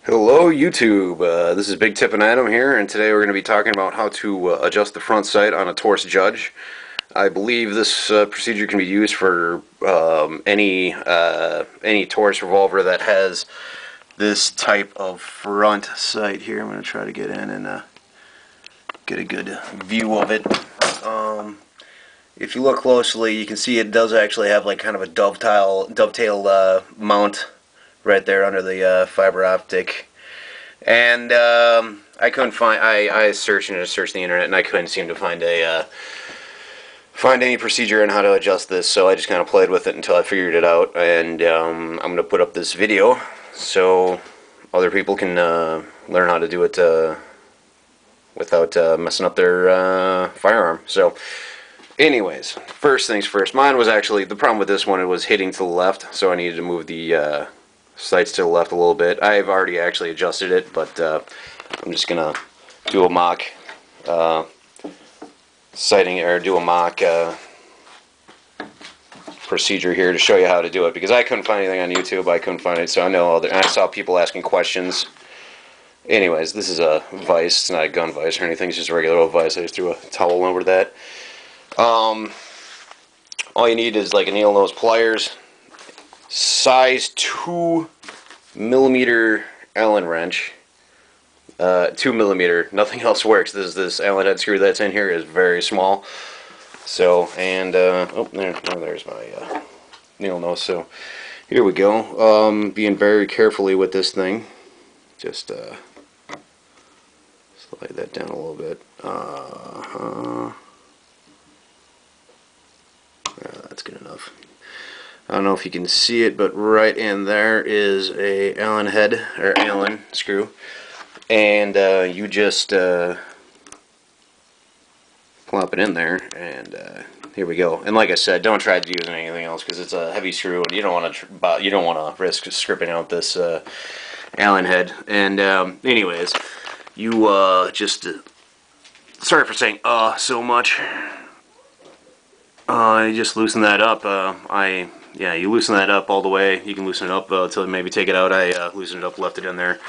Hello YouTube, this is Big Tip and Adam here, and today we're going to be talking about how to adjust the front sight on a Taurus Judge. I believe this procedure can be used for any Taurus revolver that has this type of front sight here. I'm going to try to get in and get a good view of it. If you look closely, you can see it does actually have like kind of a dovetail mount right there under the fiber optic. And I couldn't find. I searched the internet, and I couldn't seem to find any procedure on how to adjust this. So I just kind of played with it until I figured it out. And I'm gonna put up this video so other people can learn how to do it without messing up their firearm. So, anyways, first things first. Mine was actually the problem with this one. It was hitting to the left, so I needed to move the sights to the left a little bit. I've already actually adjusted it, but I'm just gonna do a mock sighting, or do a mock procedure here to show you how to do it, because I couldn't find anything on YouTube. I couldn't find it, so I saw people asking questions. Anyways, this is a vise. It's not a gun vise or anything. It's just a regular old vise. I just threw a towel over that. All you need is like a needle nose pliers, size 2mm Allen wrench. 2mm, nothing else works. This Allen head screw that's in here is very small. So, and there's my needle nose. So here we go. Being very carefully with this thing. Just slide that down a little bit. That's good enough. I don't know if you can see it, but right in there is a Allen head, or Allen screw, and you just plop it in there, and here we go. And like I said, don't try to use anything else because it's a heavy screw, and you don't want to risk stripping out this Allen head. And anyways, you just sorry for saying so much. You just loosen that up. Yeah, you loosen that up all the way. You can loosen it up until maybe take it out. I loosened it up, left it in there.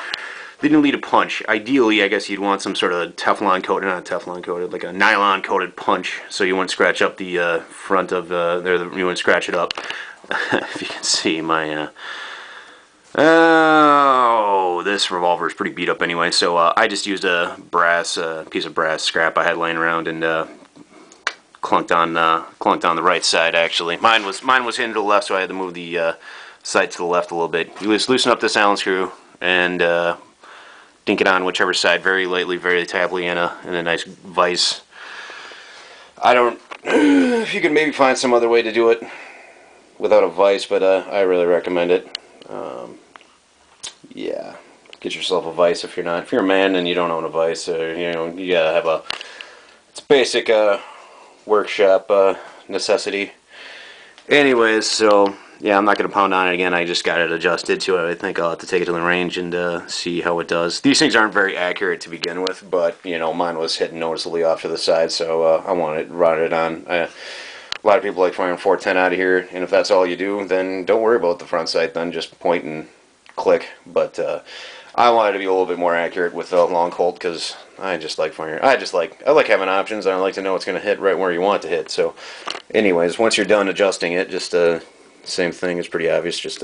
Didn't need a punch. Ideally, I guess you'd want some sort of Teflon coated, not Teflon coated, like a nylon coated punch, so you wouldn't scratch up the front of there. You wouldn't scratch it up. If you can see my. Oh, this revolver is pretty beat up anyway. So I just used a piece of brass scrap I had laying around and clunked on the right side. Actually, mine was hitting to the left, so I had to move the sight to the left a little bit. You just loosen up this Allen screw and dink it on whichever side very lightly, very tably in a nice vise. I don't. If you could maybe find some other way to do it without a vise, but I really recommend it. Yeah, get yourself a vise if you're a man and you don't own a vise. You gotta have it's basic workshop necessity. Anyways, so yeah, I'm not going to pound on it again. I just got it adjusted to it. I think I'll have to take it to the range and see how it does. These things aren't very accurate to begin with, but you know, mine was hitting noticeably off to the side, so I run it on. A lot of people like firing 410 out of here, and if that's all you do, then don't worry about the front sight. Then just point and click. But I wanted to be a little bit more accurate with the long Colt because I just like firing. I like having options. I like to know it's going to hit right where you want it to hit. So, anyways, once you're done adjusting it, just same thing. It's pretty obvious. Just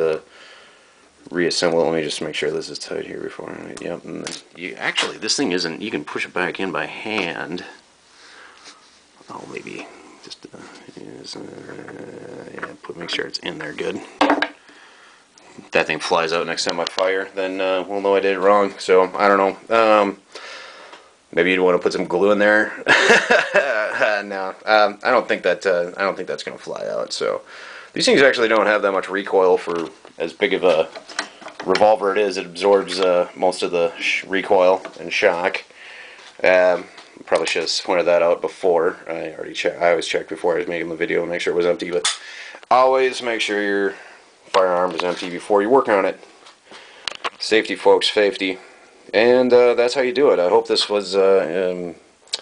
reassemble it. Let me just make sure this is tight here before. Yep. And then actually, this thing isn't. You can push it back in by hand. Oh, maybe just make sure it's in there good. If that thing flies out next time I fire, then we'll know I did it wrong. So I don't know. Maybe you'd want to put some glue in there. No, I don't think that's going to fly out. So these things actually don't have that much recoil for as big of a revolver it is. It absorbs most of the recoil and shock. Probably should have pointed that out before. I always checked before I was making the video and make sure it was empty. But always make sure your firearm is empty before you work on it. Safety, folks, safety. And that's how you do it. I hope this was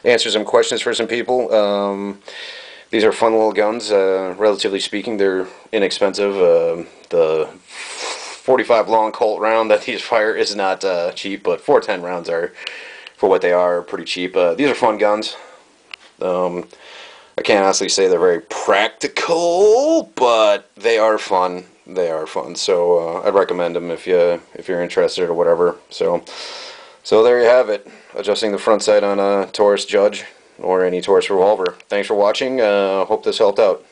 answers some questions for some people. These are fun little guns. Relatively speaking, they're inexpensive. The .45 long Colt round that these fire is not cheap, but 410 rounds are, for what they are, pretty cheap. These are fun guns. I can't honestly say they're very practical, but they are fun. They are fun. So I'd recommend them if you're interested or whatever. So there you have it. Adjusting the front sight on a Taurus Judge or any Taurus revolver. Thanks for watching. Hope this helped out.